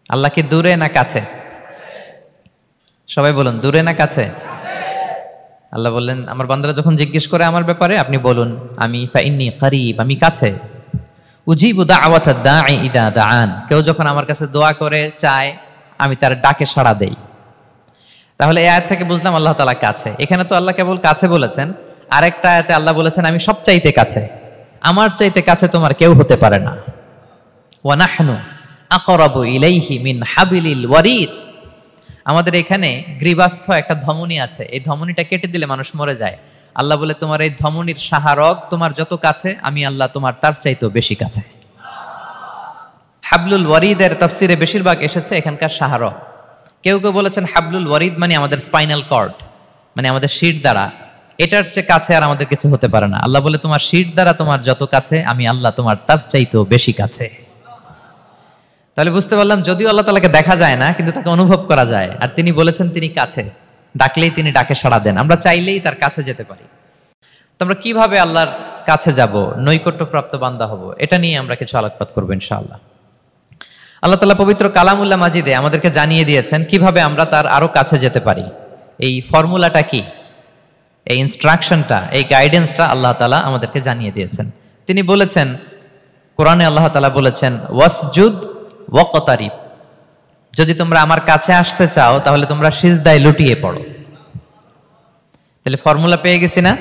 আল্লাহ কি দূরে না কাছে? সবাই বলুন, দূরে না কাছে? আল্লাহ বললেন, আমার বান্দারা যখন জিজ্ঞেস করে আমার ব্যাপারে, আপনি বলুন আমি ফাইন্নী করিব, আমি কাছে। উজিবু দাওয়াতাদ দাঈ ইদা দাআন, কেউ যখন আমার কাছে দোয়া করে চায়, আমি তার ডাকে সাড়া দেই। তাহলে এই আয়াত থেকে বুঝলাম আল্লাহ তাআলা কাছে। এখানে তো আল্লাহ কেবল কাছে বলেছেন, আরেকটা আয়াতে আল্লাহ বলেছেন আমি সবচাইতে কাছে, আমার চাইতে কাছে তোমার কেউ হতে পারে না। ওয়া নাহনু আকরাবু ইলাইহি মিন হাবিলিল ওয়ারিদ। আমাদের এখানে গ্রীবাস্থ একটা ধমনী আছে, এই ধমনীটা কেটে দিলে মানুষ মরে যায়। আল্লাহ বলে তোমার এই ধমনীর সাহারক তোমার যত কাছে, আমি আল্লাহ তোমার তার চাইতেও বেশি কাছে। হাবলুল ওয়ারিদের তাফসিরে বেশিরভাগ এসেছে এখানকার সাহারক। কেউ কেউ বলেছেন হাবলুল ওয়ারিদ মানে আমাদের স্পাইনাল কর্ড, মানে আমাদের শির দ্বারা, এটার চেয়ে কাছে আর আমাদের কিছু হতে পারে না। আল্লাহ বলে তোমার শির দ্বারা তোমার যত কাছে, আমি আল্লাহ তোমার তার চাইতেও বেশি কাছে। তাহলে বুঝতে পারলাম যদিও আল্লাহ তাআলাকে দেখা যায় না, কিন্তু তাকে অনুভব করা যায়। আর তিনি বলেছেন তিনি কাছে, ডাকলেই তিনি ডাকে সাড়া দেন, আমরা চাইলেই তার কাছে যেতে পারি। তো আমরা কিভাবে আল্লাহর কাছে যাব, নৈকট্যপ্রাপ্ত বান্দা হব, এটা নিয়ে আমরা কিছু আলোকপাত করবো ইনশাআল্লাহ। আল্লাহ তাআলা পবিত্র কালামুল্লাহ মাজিদে আমাদেরকে জানিয়ে দিয়েছেন কিভাবে আমরা তার আরো কাছে যেতে পারি। এই ফর্মুলাটা কি, এই ইনস্ট্রাকশনটা, এই গাইডেন্সটা আল্লাহ তাআলা আমাদেরকে জানিয়ে দিয়েছেন। তিনি বলেছেন কোরআনে, আল্লাহ তাআলা বলেছেন ওয়াসজুদ ওয়াকতারিব, যদি তোমরা আমার কাছে আসতে চাও তাহলে তোমরা সিজদায় লুটিয়ে পড়ো। তাহলে ফর্মুলা পেয়ে গেছি না?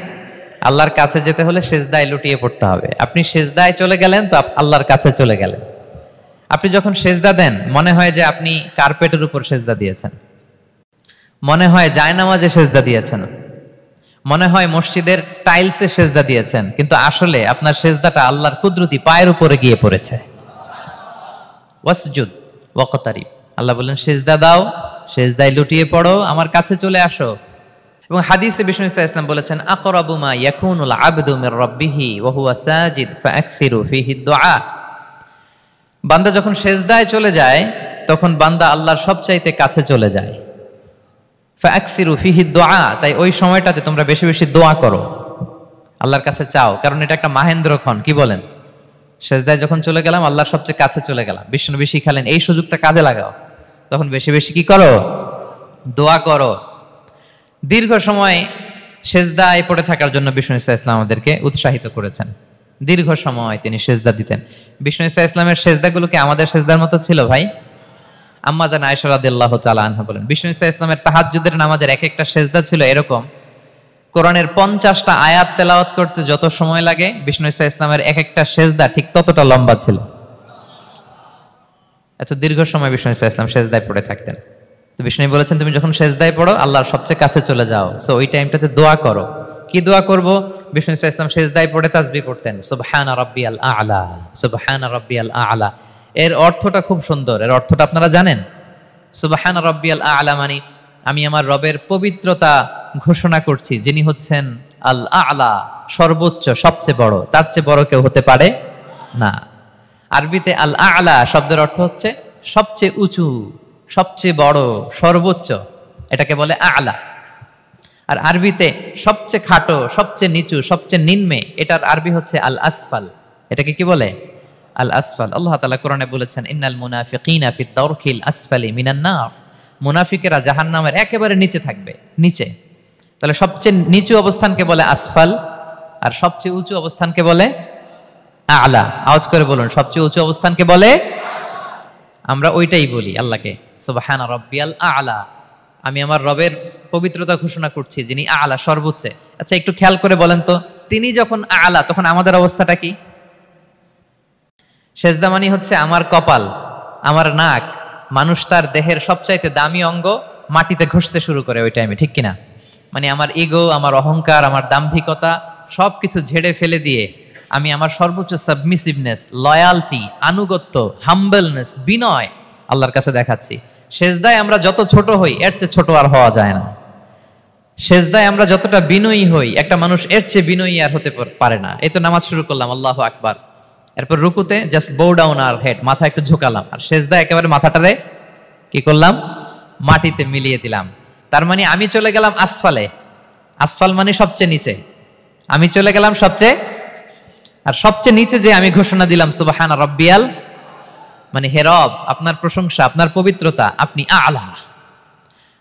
আল্লাহর কাছে যেতে হলে সিজদায় লুটিয়ে পড়তে হবে। আপনি সিজদায় চলে গেলেন তো আল্লাহর কাছে চলে গেলেন। আপনি যখন সেজদা দেন মনে হয় যে আপনি কার্পেটের উপর সেজদা দিয়েছেন, মনে হয় জায়নামাজে সেজদা দিয়েছেন, মনে হয় মসজিদের টাইলসে সেজদা দিয়েছেন, কিন্তু আসলে আপনার সেজদাটা আল্লাহর কুদরতি পায়ের উপরে গিয়ে পড়েছে। ওয়াসজুদ ওয়াকতারিব, আল্লাহ বললেন সেজদা দাও, সেজদায় লুটিয়ে পড়ো, আমার কাছে চলে আসো। এবং হাদিসে বিষ্ণু সাল্লাল্লাহু আলাইহি ওয়াসাল্লাম বলেছেন আকরাবু মা ইয়াকুনুল আবদু মির রাব্বিহি ওয়া হুয়া সাজিদ ফাআকসিরু ফীহি দুআ। বান্দা যখন সেজদায় চলে যায় তখন বান্দা আল্লাহর সবচাইতে কাছে চলে যায়। ফাআকসিরু ফীহি দুআ, তাই ওই সময়টাতে তোমরা বেশি বেশি দোয়া করো, আল্লাহর কাছে চাও, কারণ এটা একটা মাহেন্দ্রক্ষণ। কি বলেন? সেজদায় যখন চলে গেলাম আল্লাহর সবচেয়ে কাছে চলে গেলাম, বিষ্ণু শিখালেন এই সুযোগটা কাজে লাগাও, তখন বেশি বেশি কি করো? দোয়া করো। দীর্ঘ সময় সেজদায় পড়ে থাকার জন্য বিষ্ণু ইসলাম আমাদেরকে উৎসাহিত করেছেন। দীর্ঘ সময় তিনি সেজদা দিতেন। বিষ্ণু ইসলামের সেজদাগুলো কি আমাদের সেজদার মতো ছিল ভাই? আম্মা জান আয়েশা রাদিয়াল্লাহু তাআলা আনহা বলেন বিষ্ণু ইসলামের তাহাজ্জুদের নামাজের এক একটা সেজদা ছিল এরকম, কোরআনের 50টা আয়াত তেলাওয়াত করতে যত সময় লাগে বিষ্ণু ইসলামের এক একটা সেজদা ঠিক ততটা লম্বা ছিল। এত দীর্ঘ সময় বিষ্ণু ইসলাম সেজদায় পড়ে থাকতেন। তো বিষ্ণু বলেছেন তুমি যখন সেজদায় পড়ো আল্লাহর সবচেয়ে কাছে চলে যাও, সো ওই টাইমটাতে দোয়া করো। কি দোয়া করব? বিষ্ণু ইসলাম সেজদায় পড়ে তাসবিহ পড়তেন, সুবহানা রাব্বিয়াল আ'লা, সুবহানা রাব্বিয়াল আ'লা। এর অর্থটা খুব সুন্দর। এর অর্থটা আপনারা জানেন? সুবহানা রাব্বিয়াল আ'লা মানে আমি আমার রবের পবিত্রতা ঘোষণা করছি, যিনি হচ্ছেন আল আ'লা, সর্বোচ্চ, সবচেয়ে বড়, তার চেয়ে বড় কেউ হতে পারে না। আরবিতে আল আ'লা শব্দের অর্থ হচ্ছে সবচেয়ে উঁচু, সবচেয়ে বড়, সর্বোচ্চ, এটাকে বলে আ'লা। আর আরবিতে সবচেয়ে খাটো, সবচেয়ে নিচু, সবচেয়ে নিম্নে, এটার আরবি হচ্ছে আল আসফাল। এটাকে কি বলে? আল আসফাল। আল্লাহ তাআলা কোরআনে বলেছেন ইন্নাল মুনাফিকিনা ফিদ দারকিল আসফালি মিনান নার, মুনাফিকেরা জাহান্নামের একেবারে নিচে থাকবে, নিচে। তাহলে সবচেয়ে নিচু অবস্থানকে বলে আসফাল, আর সবচেয়ে উঁচু অবস্থানকে বলে আ'লা। আওয়াজ করে বলুন, সবচেয়ে উঁচু অবস্থানকে বলে, আমরা ওইটাই বলি আল্লাহকে, সুবহানা রাব্বিয়াল আ'লা, আমি আমার রবের পবিত্রতা ঘোষণা করছি যিনি আ'লা, সর্বোচ্চ। আচ্ছা একটু খেয়াল করে বলেন তো, তিনি যখন আ'লা তখন আমাদের অবস্থাটা কি? সেজদা মানে হচ্ছে আমার কপাল, আমার নাক, মানুষ তার দেহের সবচাইতে দামি অঙ্গ মাটিতে ঘষতে শুরু করে ওই টাইমে, ঠিক কিনা? মানে আমার ইগো, আমার অহংকার, আমার দাম্ভিকতা সবকিছু ঝেড়ে ফেলে দিয়ে আমি আমার সর্বোচ্চ সাবমিসিভনেস, লয়ালটি, আনুগত্য, হাম্বলনেস, বিনয় আল্লাহর কাছে দেখাচ্ছি। সেজদায় আমরা যত ছোট হই এর চেয়ে ছোট আর হওয়া যায় না। সেজদায় আমরা যতটা বিনয়ী হই একটা মানুষ এর চেয়ে বিনয়ী আর হতে পারে না। এই তো নামাজ শুরু করলাম, আল্লাহু আকবার, এরপর রুকুতে জাস্ট বো ডাউন আর হেড, মাথা একটু ঝুঁকালাম, আর সেজদায় একেবারে মাথাটারে কি করলাম? মাটিতে মিলিয়ে দিলাম। তার মানে আমি চলে গেলাম আসফালে। আসফাল মানে সবচেয়ে নিচে, আমি চলে গেলাম সবচেয়ে, আর সবচেয়ে নিচে যে আমি ঘোষণা দিলাম সুবহানা রাব্বিয়াল মানে হে রব, আপনার প্রশংসা, আপনার পবিত্রতা, আপনি আলা।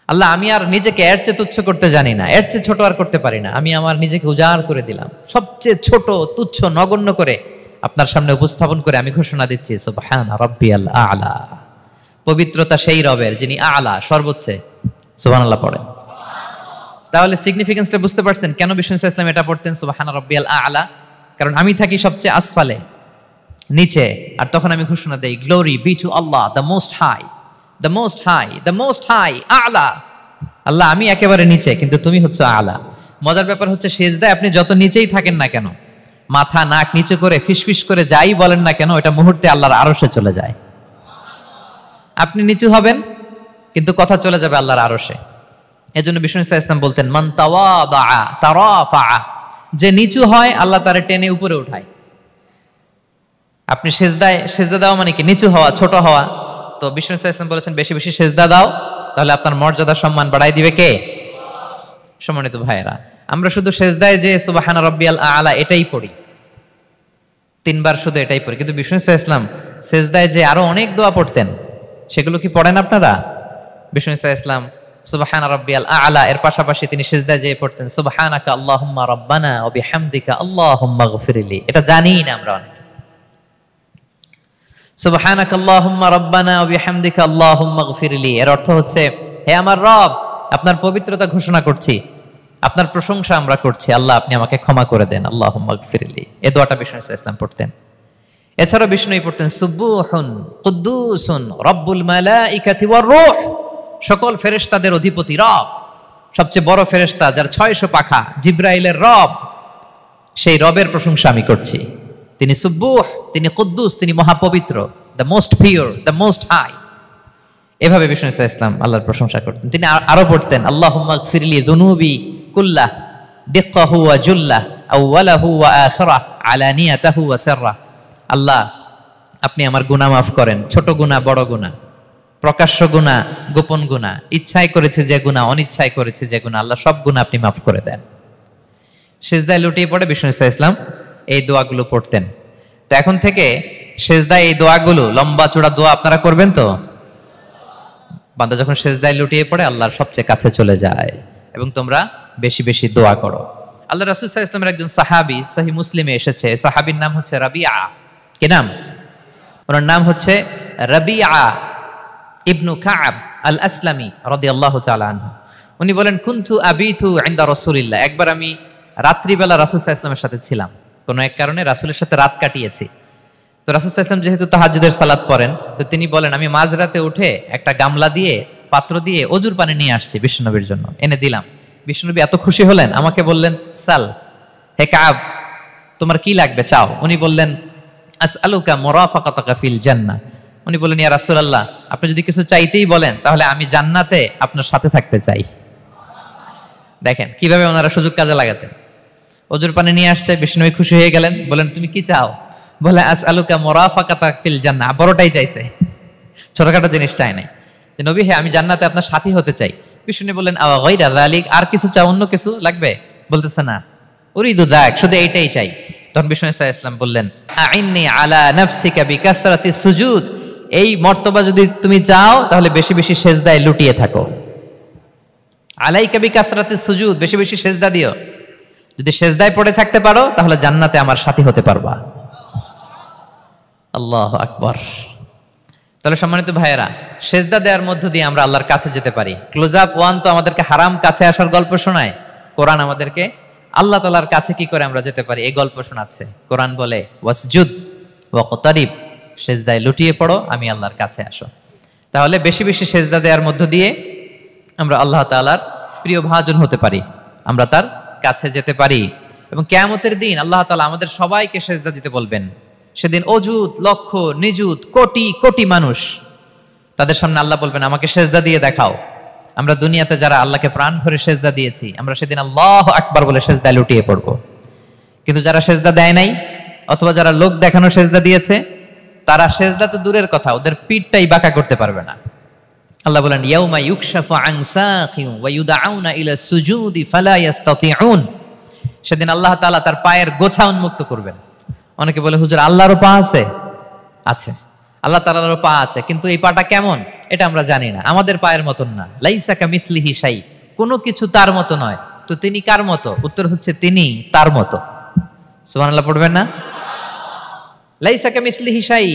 আল্লাহ, আমি আর নিজেকে এর চেয়ে তুচ্ছ করতে জানি না, এর চেয়ে ছোট আর করতে পারি না। আমি আমার নিজেকে উজাড় করে দিলাম, সবচেয়ে ছোট, তুচ্ছ, নগণ্য করে আপনার সামনে উপস্থাপন করে আমি ঘোষণা দিচ্ছি সুবহানা রাব্বিয়াল আ'লা। পবিত্রতা সেই রবের যিনি আ'লা, সর্বোচ্চে। সুবহানাল্লাহ পড়েন। তাহলে সিগনিফিকেন্সটা বুঝতে পারছেন কেন বিষ্ণু ইসা ইসলাম এটা পড়তেন সুবহানা রাব্বিয়াল আ'লা? কারণ আমি থাকি সবচেয়ে আসফালে, নিচে, আর তখন আমি ঘোষণা দেই glory be to Allah the most high, the most high, the most high, আ'লা। আল্লাহ, আমি একেবারে নিচে, কিন্তু তুমি হচ্ছে আ'লা। মজার ব্যাপার হচ্ছে সেজদায় আপনি যত নিচেই থাকেন না কেন, মাথা নাক নিচু করে ফিসফিস করে যাই বলেন না কেন, এটা মুহূর্তে আল্লাহর আরশে চলে যায়। আপনি নিচু হবেন কিন্তু কথা চলে যাবে আল্লাহর আরশে। এজন্য বিষ্ণু ইসা ইসলাম বলতেন মান তাওয়াদা তারাফা, যে নিচু হয় আল্লাহ তারে টেনে উপরে উঠায়। আপনি সেজদা দাও মানে কি? নিচু হওয়া, ছোট হওয়া। তো বিষ্ণু ইসা ইসলাম বলেছেন বেশি বেশি সেজদা দাও, তাহলে আপনার মর্যাদা সম্মান বাড়াই দিবে কে? সম্মানিত ভাইয়েরা, আমরা শুধু সেজদায় যে সুবহানা রাব্বিয়াল আ'লা এটাই পড়ি, 3 বার শুধু এটাই পড়ি, কিন্তু বিষ্ণু ইসা ইসলাম সেজদায় যে আরো অনেক দোয়া পড়তেন, সেগুলো কি পড়েন আপনারা? বিষ্ণু ইসা ইসলাম সুবহানা রাব্বিয়াল আ'লা এর পাশাপাশি তিনি সিজদায় যেয়ে পড়তেন সুবহানাকা আল্লাহুম্মা রাব্বানা ওয়া বিহামদিকা আল্লাহুম্মা গফিরলি। এটা জানি না আমরা অনেকে। সুবহানাকা আল্লাহুম্মা রাব্বানা ওয়া বিহামদিকা আল্লাহুম্মা গফিরলি এর অর্থ হচ্ছে, হে আমার রব, আপনার পবিত্রতা ঘোষণা করছি, আপনার প্রশংসা আমরা করছি, আল্লাহ আপনি আমাকে ক্ষমা করে দেন, আল্লাহুম্মা গফিরলি। এই দোয়াটা বিষ্ণু ইসা ইসলাম পড়তেন। এছাড়াও বিষ্ণুই পড়তেন সুবহুন কুদ্দুসুন রব্বুল মালাইকাতি ওয়ার রূহ, সকল ফেরেশতাদের অধিপতি রব, সবচেয়ে বড় ফেরেশতা যার 600 পাখা, জিব্রাইলের রব, সেই রবের প্রশংসা আমি করছি। তিনি সুবুহ, তিনি কুদ্দুস, তিনি মহাপবিত্র, the most pure, the most high. এভাবে বিষ্ণু ইসা ইসলাম আল্লাহর প্রশংসা করতেন। তিনি আরো পড়তেন আল্লাহুম্মা গফিরলি যুনুবি কুল্লাহ দিক্কাহু ওয়া জুল্লাহ আউওয়ালাহু ওয়া আখিরাহ আলানিয়াতাহু ওয়া সিররাহ। আল্লাহ, আপনি আমার গুনাহ মাফ করেন, ছোট গুনাহ, বড় গুনাহ, প্রকাশ্য গুনাহ, গোপন গুনাহ, ইচ্ছায় করেছে যে গুনাহ, অনিচ্ছায় করেছে যে গুনাহ, আল্লাহ সব গুনাহ আপনি মাফ করে দেন। সিজদায় লুটিয়ে পড়ে বিষ্ণু ইসা ইসলাম এই দোয়াগুলো পড়তেন। তো এখন থেকে সিজদায় এই দোয়াগুলো, লম্বা চূড়া দোয়া আপনারা করবেন তো? বান্দা যখন সিজদায় লুটিয়ে পড়ে আল্লাহর সবচেয়ে কাছে চলে যায়, এবং তোমরা বেশি বেশি দোয়া করো। আল্লাহ রাসূল সাল্লাল্লাহু আলাইহি ওয়াসাল্লামের একজন সাহাবী, সহিহ মুসলিমে এসেছে, সাহাবীর নাম হচ্ছে রাবিআ। কি নাম? ওনার নাম হচ্ছে রাবিআ ইবনু কাব আল আসলামি রাদিয়াল্লাহু তাআলা আনহু। উনি বলেন কুনতু আবিতু ইনদা রাসূলিল্লাহ, একবার আমি রাত্রিবেলা রাসূল সাল্লাল্লাহু আলাইহি ওয়াসাল্লামের সাথে ছিলাম, কোনো এক কারণে রাসূলের সাথে রাত কাটিয়েছি। তো রাসূল সাল্লাল্লাহু আলাইহি ওয়াসাল্লাম যেহেতু তাহাজ্জুদের সালাত পড়েন, তো তিনি বলেন আমি মাঝরাতে উঠে একটা গামলা দিয়ে, পাত্র দিয়ে অজুর পানি নিয়ে আসছি বিশ্বনবীর জন্য, এনে দিলাম। বিশ্বনবী এত খুশি হলেন, আমাকে বললেন সাল, হে কাব তোমার কি লাগবে চাও। উনি বললেন আসআলুকা মুরাফাকাতাকা ফিল জান্নাহ। উনি বললেন ইয়া রাসূলুল্লাহ, আপনি যদি কিছু চাইতেই বলেন তাহলে আমি জান্নাতে আপনার সাথে থাকতে চাই। দেখেন কিভাবে ওনারা সুযোগ কাজে লাগাতেন। অজুর পানি নিয়ে আসছে, বিষ্ণুবী খুশি হয়ে গেলেন, বলেন তুমি কি চাও? বলে আসআলুকা মুরাফাকাতাকা ফিল জান্নাহ, বড়টাই চাইছে, ছোটখাটো জিনিস চাই নাই। যে নবী, হে আমি জান্নাতে আপনার সাথী হতে চাই। বিষ্ণু বললেন আওয়া গায়রা যালিক, আর কিছু চাও, অন্য কিছু লাগবে? বলতেছে না, উরিদু যাক, শুধু এইটাই চাই। তখন বিষ্ণু সাল্লাল্লাহু আলাইহি ওয়াসাল্লাম বললেন আইন্নি আলা নাফসিকা বিকাসরাতি সুজুদ, এই মর্তবা যদি তুমি চাও তাহলে বেশি বেশি সেজদায় লুটিয়ে থাকো। আলাইকা বিকাসরাতি সুজুদ, বেশি বেশি সেজদা দিও। যদি সেজদায় পড়ে থাকতে পারো তাহলে জান্নাতে আমার সাথী হতে পারবা। আল্লাহু আকবার। তাহলে সম্মানিত ভাইয়েরা, সেজদা দেওয়ার মধ্য দিয়ে আমরা আল্লাহর কাছে যেতে পারি। ক্লোজ আপ ওয়ান তো আমাদেরকে হারাম কাছে আসার গল্প শোনায়, কোরআন আমাদেরকে আল্লাহ তাআলার কাছে কি করে আমরা যেতে পারি এই গল্প শোনাচ্ছে। কোরআন বলে ওয়াসজুদ ওয়াকতারিব, সেজদায় লুটিয়ে পড়ো, আমি আল্লাহর কাছে আসো। তাহলে বেশি বেশি সেজদা দেওয়ার মধ্য দিয়ে আমরা আল্লাহ তাআলার প্রিয় ভাজন হতে পারি, আমরা তার কাছে যেতে পারি। এবং কিয়ামতের দিন আল্লাহ তাআলা আমাদের সবাইকে সেজদা দিতে বলবেন। সেদিন অযুত, লক্ষ, নিযুত, কোটি কোটি মানুষ, তাদের সামনে আল্লাহ বলবেন আমাকে সেজদা দিয়ে দেখাও। আমরা দুনিয়াতে যারা আল্লাহকে প্রাণ ভরে সেজদা দিয়েছি, আমরা সেদিন আল্লাহু আকবার বলে সেজদায় লুটিয়ে পড়ব। কিন্তু যারা সেজদা দেয় নাই, অথবা যারা লোক দেখানো সেজদা দিয়েছে, তারা সেজদা তো দূরের কথা, ওদের পিঠটাই বাঁকা করতে পারবে না। আল্লাহ বলেন ইয়াউমা ইউকশাফু আন সাকিন ওয়া ইউদআউনা ইলা সুজুদি ফালা ইস্তাতিউন, সেদিন আল্লাহ তাআলা তার পায়ের গোছা উন্মুক্ত করবেন। অনেকে বলে হুজুর আল্লাহরও পা আছে? আছে। আল্লাহ তাআলারও পা আছে, কিন্তু এই পাটা কেমন এটা আমরা জানি না, আমাদের পায়ের মতন না। লাইসা কামিসলিহি শাই, কোনো কিছু তার মতো নয়। তো তিনি কার মতো? উত্তর হচ্ছে তিনি তার মতো। সুবহানাল্লাহ পড়বেন না? লাইসা কামিসলিহি শাই,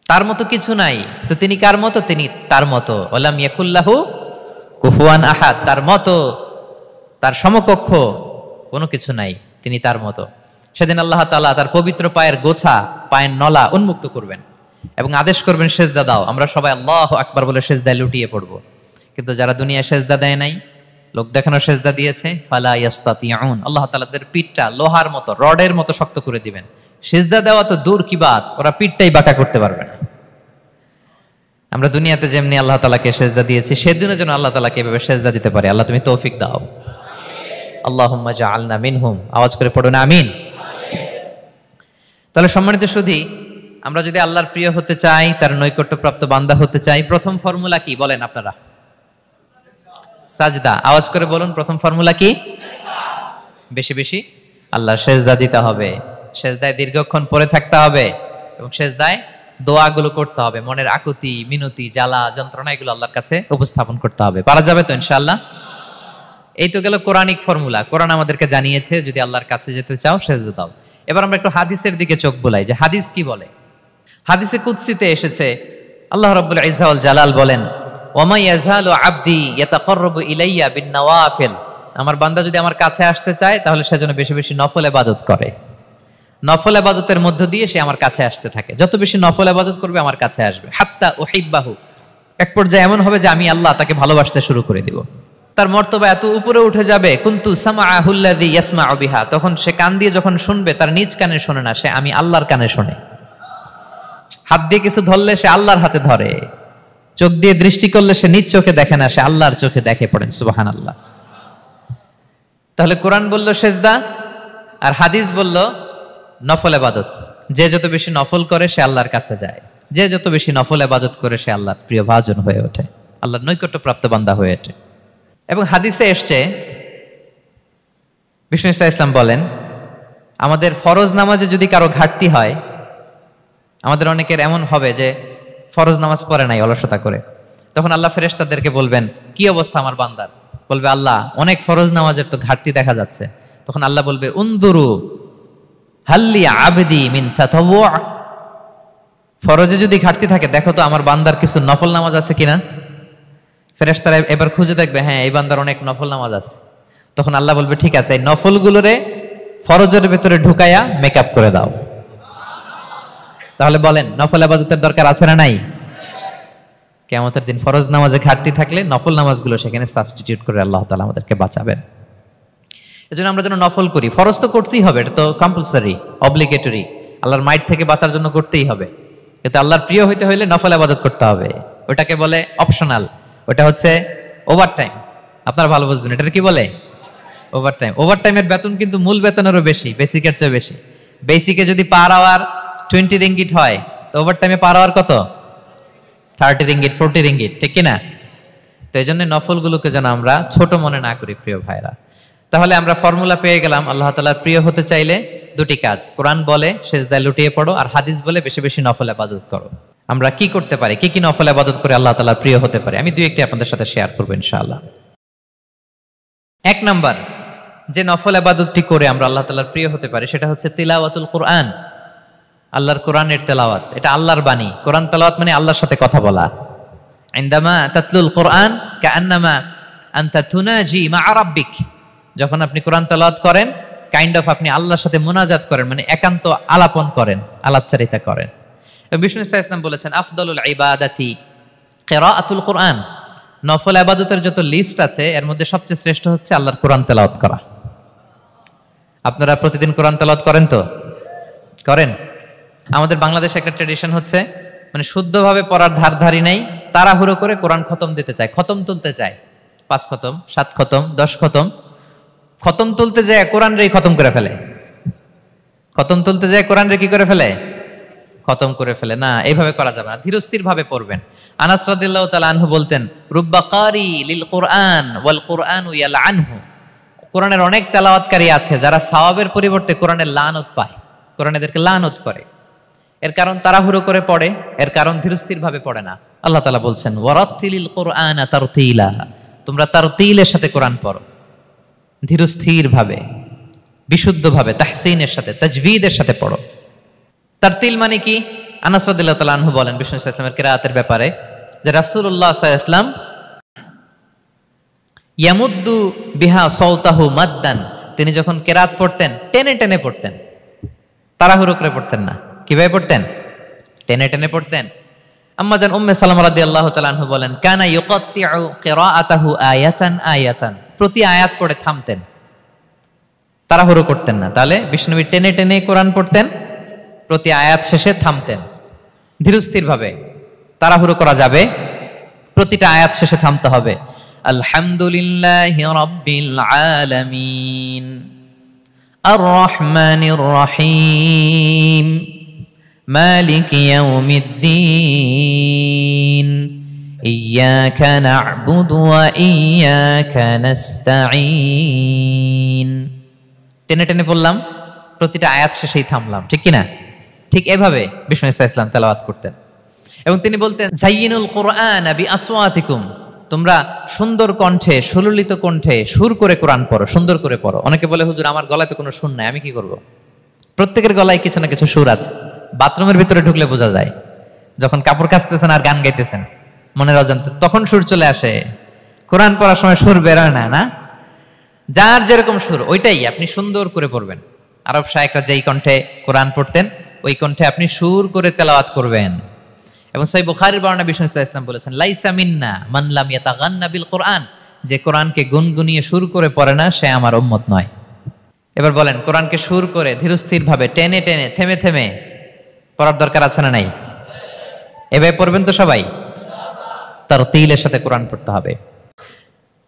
তার মতো কিছু নাই। তো তিনি কার মতো? তিনি তার মতো। ওয়ালাম ইয়াকুল্লাহু কুফুয়ান আহাদ, তার মতো, তার সমকক্ষ কোনো কিছু নাই, তিনি তার মতো। সেদিন আল্লাহ তাআলা তার পবিত্র পায়ের গোছা, পায়ের নলা উন্মুক্ত করবেন এবং আদেশ করবেন সেজদা দাও। আমরা সবাই আল্লাহু আকবার বলে সেজদায় লুটিয়ে পড়ব। কিন্তু যারা দুনিয়ায় সেজদা দেয় নাই, লোক দেখানো সেজদা দিয়েছে, ফালা ইয়াস্তাতিউন, আল্লাহ তাআলাদের পিঠটা লোহার মতো, রডের মতো শক্ত করে দিবেন। সেজদা দেওয়া তো দূর কি বাত, ওরা পিঠটাই বাঁকা করতে পারবে না। আমরা দুনিয়াতে যেমনি আল্লাহ তাআলাকে সেজদা দিয়েছি, সেদিনও যেন আল্লাহ তাআলাকে এভাবে সেজদা দিতে পারি। আল্লাহ তুমি তৌফিক দাও। আল্লাহুম্মা জাআলনা মিনহুম, আওয়াজ করে পড়ো না আমিন। তাহলে সম্মানিত সুধী, আমরা যদি আল্লাহর প্রিয় হতে চাই, তার নৈকট্যপ্রাপ্ত বান্দা হতে চাই, প্রথম ফর্মুলা কি বলেন আপনারা? সাজদা। আওয়াজ করে বলুন, প্রথম ফর্মুলা কি? বেশি বেশি আল্লাহর সেজদা দিতে হবে, সেজদায় দীর্ঘক্ষণ পড়ে থাকতে হবে এবং সেজদায় দোয়াগুলো করতে হবে, মনের আকুতি মিনতি জ্বালা যন্ত্রণা এগুলো আল্লাহর কাছে উপস্থাপন করতে হবে। পারা যাবে তো ইনশাআল্লাহ? এই তো গেল কোরআনিক ফর্মুলা। কোরআন আমাদেরকে জানিয়েছে যদি আল্লাহর কাছে যেতে চাও সেজদা দাও। এবার আমরা একটু হাদিসের দিকে চোখ বুলাই যে হাদিস কি বলে। হাদিসে কুদসিতে এসেছে, আল্লাহ রাব্বুল ইজ্জা ওয়াল জালাল বলেন, ওয়ামা ইয়াজালু আবদি ইয়াতাকাররাবু ইলাইয়া বিন-নওয়াফিল, আমার বান্দা যদি আমার কাছে আসতে চায় তাহলে সে যেন বেশি বেশি নফল ইবাদত করে। নফল ইবাদতের মধ্য দিয়ে সে আমার কাছে আসতে থাকে। যত বেশি নফল ইবাদত করবে আমার কাছে আসবে। হাত্তা উহিব্বাহু, এক পর্যায়ে এমন হবে যে আমি আল্লাহ তাকে ভালোবাসতে শুরু করে দিব। তার মর্তবা এত উপরে উঠে যাবে, কুনতু সামাআহুল্লাযী ইয়াসমাউ বিহা, তখন সে কান দিয়ে যখন শুনবে তার নিজ কানে শোনে না, সে আমি আল্লাহর কানে শোনে। হাত দিয়ে কিছু ধরলে সে আল্লাহর হাতে ধরে, চোখ দিয়ে দৃষ্টি করলে সে নিজ চোখে দেখে না, সে আল্লাহর চোখে দেখে। পড়েন সুবহানাল্লাহ। তাহলে কোরআন বলল সেজদা আর হাদিস বলল নফল ইবাদত। যে যত বেশি নফল করে সে আল্লাহর কাছে যায়, যে যত বেশি নফল ইবাদত করে সে আল্লাহর প্রিয় ভাজন হয়ে ওঠে, আল্লাহর নৈকট্যপ্রাপ্ত বান্দা হয়ে ওঠে। এবং হাদিসে এসছে, বিষ্ণু ইসলাম বলেন, আমাদের ফরজ নামাজে যদি কারো ঘাটতি হয়, আমাদের অনেকের এমন হবে যে ফরজ নামাজ পড়ে নাই অলসতা করে, তখন আল্লাহ ফেরেশতাদেরকে বলবেন কি অবস্থা আমার বান্দার? বলবে আল্লাহ অনেক ফরজ নামাজের তো ঘাটতি দেখা যাচ্ছে। তখন আল্লাহ বলবে উনদুরু হাল্লি আবদি মিন তাতাওয়ু, ফরজে যদি ঘাটতি থাকে দেখো তো আমার বান্দার কিছু নফল নামাজ আছে কিনা। ফেরেশতারা এবার খুঁজে দেখবে, হ্যাঁ এই বান্দার অনেক নফল নামাজ আছে। তখন আল্লাহ বলবে ঠিক আছে, এই নফলগুলোরে ফরজের ভেতরে ঢুকাইয়া মেকআপ করে দাও। তাহলে বলেন নফল ইবাদতের দরকার আছে না নাই? কিয়ামতের দিন ফরজ নামাজে ঘাটতি থাকলে নফল নামাজগুলো সেখানে সাবস্টিটিউট করে আল্লাহ তাআলা আমাদেরকে বাঁচাবেন। এজন্য আমরা যেন নফল করি। ফরজ তো করতেই হবে, এটা তো কম্পালসারি, অব্লিগেটরি, আল্লাহর মাইট থেকে বাঁচার জন্য করতেই হবে। কিন্তু আল্লাহর প্রিয় হইতে হইলে নফল ইবাদত করতে হবে। ওটাকে বলে অপশনাল, ওটা হচ্ছে ওভারটাইম। আপনারা ভালো বুঝবেন, এটা কি বলে? ওভারটাইম। ওভারটাইমের বেতন কিন্তু মূল বেতনেরও বেশি, বেসিকের চেয়ে বেশি। বেসিকে যদি পার আওয়ার 20 রিঙ্গিট হয়, তো ওভারটাইমে পার আওয়ার কত? 30 রিঙ্গিট, 40 রিঙ্গিট, ঠিক কিনা? তো এই জন্য নফলগুলোকে যেন আমরা ছোট মনে না করি প্রিয় ভাইরা। তাহলে আমরা ফর্মুলা পেয়ে গেলাম, আল্লাহ তাআলার প্রিয় হতে চাইলে দুটি কাজ, কোরআন বলে সেজদায় লুটিয়ে পড়ো, আর হাদিস বলে বেশি বেশি নফল ইবাদত করো। আমরা কি করতে পারি, কি কি নফল ইবাদত করে আল্লাহ তাআলার প্রিয় হতে পারি, আমি দুই একটি আপনাদের সাথে শেয়ার করবো ইনশাআল্লাহ। এক নাম্বার যে নফল ইবাদতটি করে আমরা আল্লাহ তাআলার প্রিয় হতে পারি সেটা হচ্ছে তিলাওয়াতুল কোরআন, আল্লাহর কোরআনের তেলাওয়াত। এটা আল্লাহর বাণী। কোরআন তেলাওয়াত মানে আল্লাহর সাথে কথা বলা। ইনদামা তাতলুল কোরআন কাআন্নামা আনতা তুনাজি মা রাব্বিক, যখন আপনি কোরআন তেলাওয়াত করেন কাইন্ড অফ আপনি আল্লাহর সাথে মুনাজাত করেন, মানে একান্ত আলাপন করেন, আলাপচারিতা করেন। বিষ্ণু ইসলাম বলেছেন আফদলুল ইবাদাতি কিরাআতুল কোরআন, নফল ইবাদতের যত লিস্ট আছে এর মধ্যে সবচেয়ে শ্রেষ্ঠ হচ্ছে আল্লাহর কোরআন তেলাওয়াত করা। আপনারা প্রতিদিন কোরআন তেলাওয়াত করেন তো? করেন? আমাদের বাংলাদেশে একটা ট্র্যাডিশন হচ্ছে, মানে শুদ্ধভাবে পড়ার ধারধারি নাই, তাড়াহুড়ো করে কোরআন খতম দিতে চায়, খতম তুলতে চায়, 5 খতম 7 খতম 10 খতম। খতম তুলতে যায় কোরআন রে খতম করে ফেলে, খতম তুলতে যায় কোরআন রে কি করে ফেলে? খতম করে ফেলে। না, এইভাবে করা যাবে না, ধীরস্থির ভাবে পড়বেন। আনাস রাদিয়াল্লাহু তাআলা আনহু বলতেন, রুব্বা কারি লিল কোরআন ওয়াল কোরআনু ইয়ালআনহু, কোরআনের অনেক তেলাওয়াতকারী আছে যারা সওয়াবের পরিবর্তে কোরআনের লানত পায়, কোরআন এদেরকে লানত করে। এর কারণ তাড়াহুড়ো করে পড়ে, এর কারণ ধীরস্থির ভাবে পড়ে না। আল্লাহ তাআলা বলছেন ওয়ারাত্তিলিল কুরআনা তারতিলা, তোমরা তারতিলের সাথে কোরআন পড়ো, ধীরস্থির ভাবে, বিশুদ্ধ ভাবে, তাহসিনের সাথে, তাজবিদের সাথে পড়ো। তারতিল মানে কি? আনাস রাদিয়াল্লাহু তাআলা আনহু বলেন বিষ্ণু সাল্লাল্লাহু আলাইহি ওয়াসাল্লামের কিরাআতের ব্যাপারে যে রাসূলুল্লাহ সাল্লাল্লাহু আলাইহি ওয়াসাল্লাম ইয়ামুদ্দু বিহা সাওতাহু মাদ্দান, তিনি যখন কিরাত পড়তেন টেনে টেনে পড়তেন, তাড়াহুড়ো করে পড়তেন না। কিভাবে পড়তেন? টেনে টেনে পড়তেন। আম্মা জান উম্মে সালামা রাদিয়াল্লাহু তাআলা আনহা বলেন কানা ইউকাত্তিউ কিরাআতাহু আয়াতান আয়াতান, প্রতি আয়াত পড়ে থামতেন, তাড়াহুড়ো করতেন না। তাহলে বিষ্ণুনবী টেনে টেনে কোরআন পড়তেন, প্রতি আয়াত শেষে থামতেন, ধীরস্থির ভাবে। তাড়াহুড়ো করা যাবে, প্রতিটা আয়াত শেষে থামতে হবে। আলহামদুলিল্লাহি রাব্বিল আলামিন আর রহমানির রহিম মালিক ইয়াউমিদ্দিন ইয়্যাকা না'বুদু ওয়া ইয়্যাকা নাস্তাঈন। টেনে টেনে বললাম, প্রতিটা আয়াত শেষেই থামলাম, ঠিক কিনা? ঠিক এভাবে বিষ্ণু ইসা ইসলাম তেলাওয়াত করতেন। এবং তিনি বলতেন জাইয়িনুল কুরআনা বিআসওয়াতিকুম, তোমরা সুন্দর কণ্ঠে, সুললিত কণ্ঠে সুর করে কোরআন পড়ো, সুন্দর করে পড়ো। অনেকে বলে হুজুর আমার গলায় তো কোনো সুর নাই, আমি কি করব? প্রত্যেকের গলায় কিছু না কিছু সুর আছে। বাথরুমের ভিতরে ঢুকলে বোঝা যায়, যখন কাপড় কাচতেছেন আর গান গাইতেছেন মনের অজান্তে, তখন সুর চলে আসে। কোরআন পড়ার সময় সুর বেরোয় না, না? যার যেরকম সুর ওইটাই আপনি সুন্দর করে পড়বেন। আরব শায়েখরা যেই কণ্ঠে কোরআন পড়তেন ওই কণ্ঠে আপনি সুর করে তেলাওয়াত করবেন। এবং সহিহ বুখারীর বর্ণনা বিষ্ণু সাল্লাল্লাহু আলাইহি ওয়াসাল্লাম বলেছেন লাইসা মিন্না মান লাম ইয়াতাগান্না বিল কুরআন, যে কোরআনকে গুনগুনিয়ে সুর করে পড়ে না সে আমার উম্মত নয়। এবার বলেন কোরআনকে সুর করে ধীরস্থির ভাবে টেনে টেনে থেমে থেমে পড়ার দরকার আছে না নাই? এভাবে পড়বেন তো সবাই? তারতিলের সাথে কোরআন পড়তে হবে।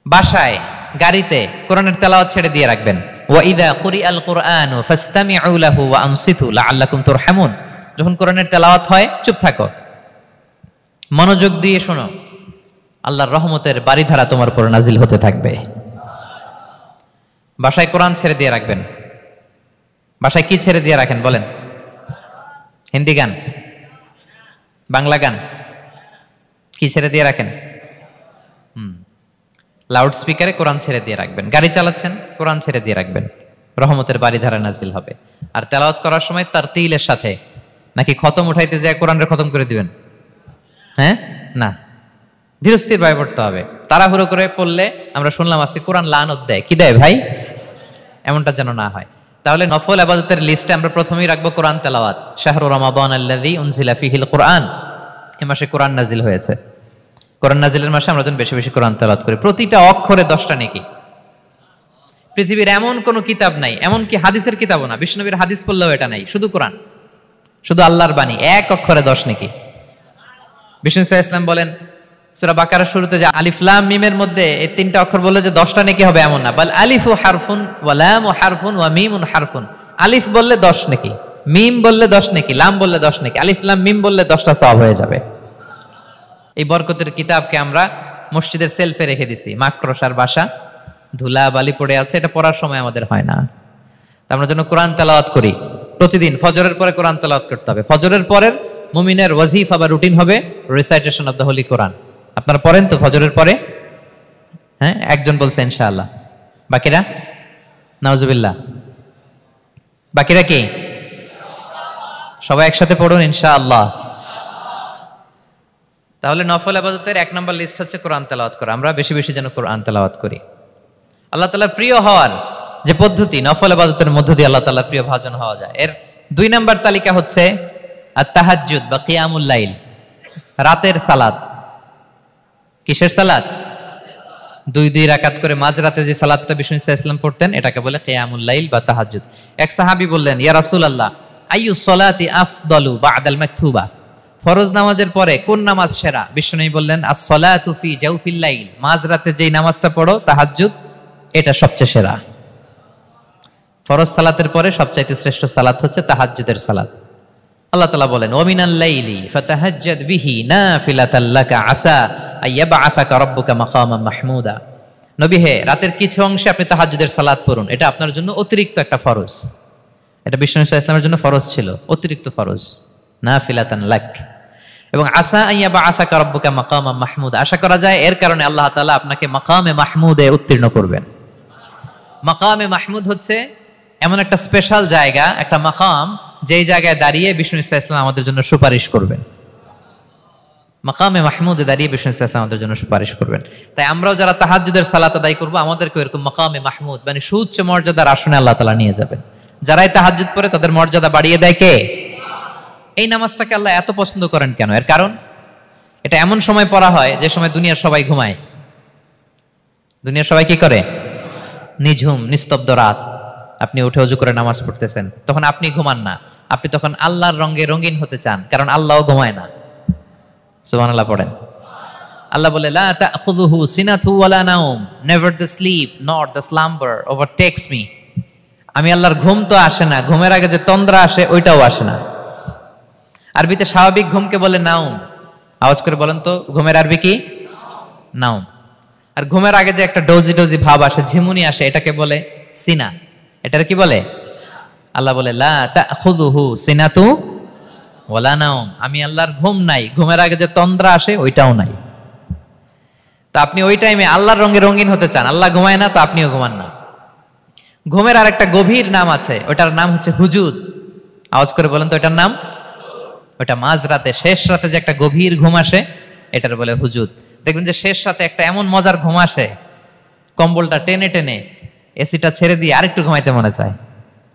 বাসায়, গাড়িতে কোরআনের তেলাওয়াত ছেড়ে দিয়ে রাখবেন। ওয়া ইযা কুরিআল কুরআনু ফাসতামিউ লাহু ওয়া আনসিতু লাআল্লাকুম তুরহামুন, যখন কোরআনের তেলাওয়াত হয় চুপ থাকো, মনোযোগ দিয়ে শোনো, আল্লাহর রহমতের বারিধারা তোমার উপর নাজিল হতে থাকবে। বাসায় কোরআন ছেড়ে দিয়ে রাখবেন। বাসায় কি ছেড়ে দিয়ে রাখেন বলেন? হিন্দি গান, বাংলা গান, কি ছেড়ে দিয়ে রাখেন? লাউড স্পিকারে কোরআন ছেড়ে দিয়ে রাখবেন। গাড়ি চালাচ্ছেন, কোরআন ছেড়ে দিয়ে রাখবেন, রহমতের বারিধারা নাজিল হবে। আর তেলাওয়াত করার সময় তারতিলের সাথে, নাকি খতম উঠাইতে যায় কোরআনের খতম করে দিবেন? হ্যাঁ, না, ধীরস্থির ভাবে পড়তে হবে। তাড়াহুড়ো করে পড়লে আমরা শুনলাম আজকে কোরআন লানত দেয়, কি দেয় ভাই? এমনটা যেন না হয়। তাহলে নফল ইবাদতের লিস্টে আমরা প্রথমেই রাখবো কোরআন তেলাওয়াত। শাহরু রমাদান আল্লাযী উনজিলা ফীহিল কুরআন, এই মাসে কোরআন নাজিল হয়েছে। কোরআন নাজিলের মাসে আমরা যেন বেশি বেশি কোরআন তেলাওয়াত করি। প্রতিটা অক্ষরে 10টা নেকি। পৃথিবীর এমন কোনো কিতাব নাই, এমনকি হাদিসের কিতাবও না, বিষ্ণুনবীর হাদিস পড়লেও এটা নাই, শুধু কোরআন, শুধু আল্লাহর বাণী, এক অক্ষরে 10 নেকি। বিষ্ণু সাল্লাল্লাহু আলাইহি ওয়াসাল্লাম বলেন সূরা বাকারার শুরুতে যে আলিফ লাম মিমের মধ্যে এই 3টা অক্ষর বললে যে 10টা নেকি হবে এমন না, বল আলিফু হারফুন ওয়া লামু হারফুন ওয়া মিমুন হারফুন। আলিফ বললে 10 নেকি, মিম বললে 10 নেকি, লাম বললে 10 নেকি, আলিফ লাম মিম বললে 10টা সওয়াব হয়ে যাবে। এই বরকতের কিতাবকে আমরা মসজিদের সেলফে রেখে দিছি, মাকড়সার বাসা, ধুলা বালি পড়ে আছে, এটা পড়ার সময় আমাদের হয় না। আমরা যেন কোরআন তেলাওয়াত করি প্রতিদিন। ফজরের পরে কোরআন তেলাওয়াত করতে হবে। ফজরের পরের মুমিনের ওয়াজিফা বা রুটিন হবে রিসাইটেশন অফ দ্য হোলি কোরআন। আপনারা পড়েন তো ফজরের পরে? হ্যাঁ, একজন বলছে ইনশাআল্লাহ, বাকিরা নাউজুবিল্লাহ। বাকিরা কি? সবাই একসাথে পড়ুন ইনশাআল্লাহ। তাহলে নফল ইবাদতের 1 নম্বর লিস্ট হচ্ছে কোরআন তেলাওয়াত করা। আমরা বেশি বেশি যেন কোরআন তেলাওয়াত করি। আল্লাহ তাআলার প্রিয় হওয়ার যে পদ্ধতি, নফল ইবাদতের মধ্য দিয়ে আল্লাহ তাআলার প্রিয় ভাজন হওয়া যায়। এর 2 নম্বর তালিকা হচ্ছে আত-তাহাজ্জুদ বা কিয়ামুল লাইল, রাতের সালাত। কিসের সালাত? 2 রাকাত করে মাঝরাতে যে সালাতটা বিষ্ণু সাল্লাল্লাহু আলাইহি ওয়াসাল্লাম পড়তেন এটাকে বলে কিয়ামুল লাইল বা তাহাজ্জুদ। এক সাহাবী বললেন ইয়া রাসূলুল্লাহ আইয়ুস সালাতি আফদালু বা'দাল মাকতুবা, ফরজ নামাজের পরে কোন নামাজ সেরা? বিষ্ণু বললেন আস-সালাতু ফি জাওফিল লাইল, মাঝরাতে যেই নামাজটা পড়ো তাহাজ্জুদ, এটা সবচেয়ে সেরা। ফরজ সালাতের পরে সবচাইতে শ্রেষ্ঠ সালাত হচ্ছে তাহাজ্জুদের সালাত। আল্লাহ তাআলা বলেন ওয়ামিনাল লাইলি ফাতাহাজ্জাদ বিহি নাফিলাতাল লাকা আসা আইয়াবআসাকা রাব্বুকা মাকামান মাহমুদা। নবী হে, রাতের কিছু অংশে আপনি তাহাজ্জুদের সালাত পড়ুন, এটা আপনার জন্য অতিরিক্ত একটা ফরজ। এটা বিষ্ণু সাল্লাল্লাহু আলাইহি ওয়াসাল্লামের জন্য ফরজ ছিল, অতিরিক্ত ফরজ। নাফিলাতান লাক। এবং আসা আইয়া বা আশা রাব্বুকা মাকামা মাহমুদ, আশা করা যায় এর কারণে আল্লাহ তাআলা আপনাকে মাকামে মাহমুদে উত্তীর্ণ করবেন। মাকামে মাহমুদ হচ্ছে এমন একটা স্পেশাল জায়গা, একটা মাকাম, যেই জায়গায় দাঁড়িয়ে বিষ্ণু ইসা ইসলাম আমাদের জন্য সুপারিশ করবেন। মাকামে মাহমুদে দাঁড়িয়ে বিষ্ণু ইসা ইসলাম আমাদের জন্য সুপারিশ করবেন। তাই আমরাও যারা তাহাজ্জুদের সালাত আদায় করবো, আমাদেরকে এরকম মাকামে মাহমুদ মানে সুউচ্চ মর্যাদার আসনে আল্লাহ তাআলা নিয়ে যাবেন। যারাই তাহাজ্জুদ পড়ে তাদের মর্যাদা বাড়িয়ে দেয় কে? এই নামাজটাকে আল্লাহ এত পছন্দ করেন কেন? এর কারণ এটা এমন সময় পড়া হয় যে সময় দুনিয়ার সবাই ঘুমায়। দুনিয়ার সবাই কি করে? নিঝুম নিস্তব্ধ রাত, আপনি উঠে ওযু করে নামাজ পড়তেছেন, তখন আপনি ঘুমান না, আপনি তখন আল্লাহর রঙে রঙিন হতে চান, কারণ আল্লাহও ঘুমায় না। সুবহানাল্লাহ পড়েন। আল্লাহ বলে লা তাখুযুহু সিনাতু ওয়ালা নাওম, never the sleep nor the slumber overtakes me. আমি আল্লাহর ঘুম তো আসে না, ঘুমের আগে যে তন্দ্রা আসে ওইটাও আসে না। আরবিতে স্বাভাবিক ঘুমকে বলে নাউম। আওয়াজ করে বলেন তো ঘুমের আরবি কি? নাউম। আর ঘুমের আগে যে একটা ডোজি ডোজি ভাব আসে, ঝিমুনি আসে, এটাকে বলে সিনা। এটার কি বলে? আল্লাহ বলে লা তাখুযুহু সিনাতু ওয়ালা নাওম, আমি আল্লাহর ঘুম নাই, ঘুমের আগে যে তন্দ্রা আসে ওইটাও নাই। তা আপনি ওই টাইমে আল্লাহর রঙে রঙিন হতে চান, আল্লাহ ঘুমায় না তো আপনিও ঘুমান না। ঘুমের আর একটা গভীর নাম আছে, ওটার নাম হচ্ছে হুজুদ। আওয়াজ করে বলেন তো এটার নাম? ওটা মাঝরাতে শেষ রাতে যে একটা গভীর ঘুম আসে এটার বলে হুজুদ। দেখবেন যে শেষ রাতে একটা এমন মজার ঘুম আসে, কম্বলটা টেনে টেনে এসিটা ছেড়ে দিয়ে আরেকটু ঘুমাইতে মনে চায়,